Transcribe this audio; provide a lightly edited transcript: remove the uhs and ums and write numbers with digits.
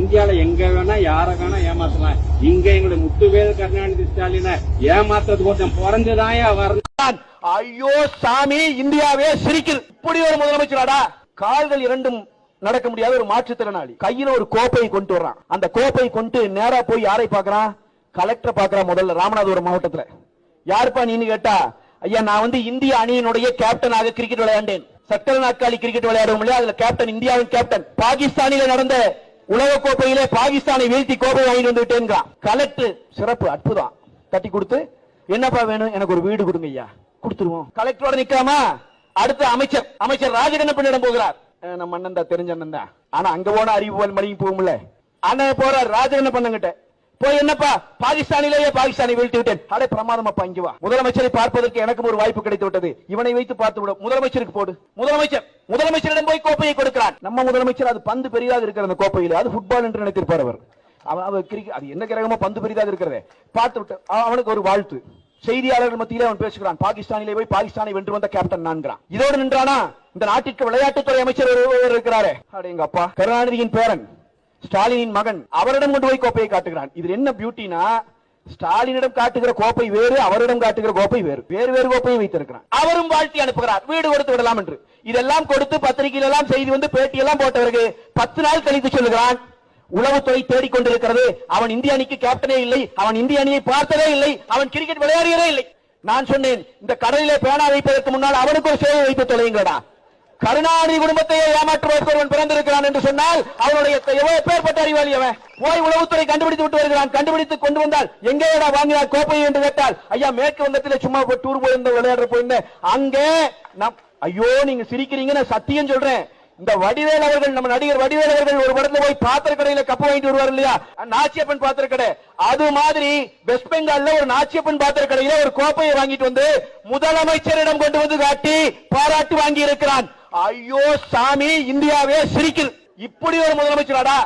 இந்தியால எங்க வேணா யார வேணா ஏமாத்தலாம். இங்க எங்களுடைய முத்துவேல் கருணாநிதி ஸ்டாலினை ஏமாத்தது கொஞ்சம் குறைஞ்சுதாயா வரணும். ஐயோ சாமி, இந்தியாவே சிரிக்குது. இப்படி ஒரு முதலமைச்சராடா? கால்கள் இரண்டும் நடக்க முடியாத ஒரு மாற்றுத்திறனாளி கையில ஒரு கோப்பையை கொண்டு வர்றான். அந்த கோப்பையை கொண்டு நேரா போய் யாரை பாக்குறான்? கலெக்டரை பாக்குறான். முதல்ல ராமநாதபுரம் மாவட்டத்துல. யாருப்பா நீன்னு கேட்டா, ஐயா நான் இந்திய அணியினுடைய கேப்டனாக கிரிக்கெட் விளையாண்டேன். சக்கர நாற்காலி கிரிக்கெட் விளையாடுவோம் இல்லையா, அதுல கேப்டன், இந்தியாவின் கேப்டன். பாகிஸ்தானில நடந்த உலக கோப்பையிலே பாகிஸ்தானை வீழ்த்தி கோப்பை வாங்கிட்டு வந்து விட்டேன். கலெக்டர் சிறப்பு, அற்புதம். தட்டி கொடுத்து, என்னப்பா வேணும்? எனக்கு ஒரு வீடு கொடுங்க ஐயா. கொடுத்துருவோம். கலெக்டரோட நிக்காம அடுத்த அமைச்சர் ராஜகண்ணப்பனிடம் போகிறார். நம்ம அண்ணன் தான், தெரிஞ்ச அண்ணன் தான். ஆனா அங்க போன அறிவு மணிக்கு போகும்ல. அண்ணன் போறார் ராஜகண்ணப்பன் கிட்ட போய், என்னப்பா பாகிஸ்தானிலேயே பாகிஸ்தானை வீழ்த்தி விட்டேன். அடே பிரமாதமாப்பா, இங்க வா. முதலமைச்சரை பார்ப்பதற்கு எனக்கும் ஒரு வாய்ப்பு கிடைத்து விட்டது. இவனை வைத்து பார்த்து விட. முதலமைச்சருக்கு போடு. முதலமைச்சரிடம் போய் கோப்பையை கொடுக்கிறான். நம்ம முதலமைச்சர் அது பந்து பெரிதாக இருக்கிற அந்த கோப்பையில், அது ஃபுட்பால் என்று நினைத்திருப்பார் அவர். அது என்ன கிரகமோ பந்து பெரிதாக இருக்கிறதே பார்த்து விட்டு அவனுக்கு ஒரு வாழ்த்து. செய்தியாளர்கள் மத்தியிலே அவன் பேசுகிறான். பாகிஸ்தானிலே போய் பாகிஸ்தானை வென்று வந்த கேப்டன் நான்கிறான். இதோடு நின்றானா? இந்த நாட்டிற்கு விளையாட்டுத்துறை அமைச்சர் இருக்கிறாரே, எங்க அப்பா கருணாநிதியின் பேரன், ஸ்டாலினின் மகன், அவரிடம் கொண்டு போய் கோப்பையை காட்டுகிறான். இது என்ன பியூட்டினா, ஸ்டாலினிடம் காட்டுகிற கோப்பை வேறு, அவரிடம் காட்டுகிற கோப்பை வேறு. வேறு வேறு கோப்பையை வைத்திருக்கிறான். அவரும் வாழ்த்தி அனுப்புகிறார், வீடு கொடுத்து விடலாம் என்று. இதெல்லாம் கொடுத்து பத்திரிகையில் எல்லாம் செய்தி வந்து பேட்டி எல்லாம் போட்டவருக்கு 10 நாள் கழித்து சொல்லுகிறான், உளவுத்துறை தேடிக்கொண்டிருக்கிறது. அவன் இந்திய அணிக்கு கேப்டனே இல்லை, அவன் இந்திய அணியை பார்த்ததே இல்லை, அவன் கிரிக்கெட் விளையாடியதே இல்லை. நான் சொன்னேன், இந்த கடலிலே பேனா வைப்பதற்கு முன்னால் அவனுக்கு ஒரு சேவை வைத்து தொலையுங்களா. கருணாநிதி குடும்பத்தையே ஏமாற்றுவதற்கு ஒருவன் பிறந்திருக்கிறான் என்று சொன்னால் அவனுடைய எப்பேற்பட்ட அறிவாளி அவன். போய் உளவுத்துறை கண்டுபிடித்து விட்டு வருகிறான். கண்டுபிடித்து கொண்டு வந்தால் எங்கேடா வாங்கினார் கோப்பை என்று கேட்டால், ஐயா மேற்கு வங்கத்தில் சும்மா டூர் போயிருந்த விளையாடுற போயிருந்தேன் அங்கே. ஐயோ நீங்க சிரிக்கிறீங்க, நான் சத்தியம் சொல்றேன். இந்த வடிவேல் அவர்கள், நம்ம நடிகர் வடிவேல் அவர்கள் ஒரு படத்துல போய் பாத்திர கடையில கப்பு வாங்கிட்டு வருவார் இல்லையா, நாச்சியப்பன் பாத்திர கடை. அது மாதிரி வெஸ்ட் பெங்கால்ல ஒரு நாச்சியப்பன் பாத்திர கடையில ஒரு கோப்பையை வாங்கிட்டு வந்து முதலமைச்சரிடம் கொண்டு வந்து காட்டி பாராட்டு வாங்கி இருக்கிறான். ஐயோ சாமி, இந்தியாவே சிரிக்குது. இப்படி ஒரு முதலமைச்சராடா?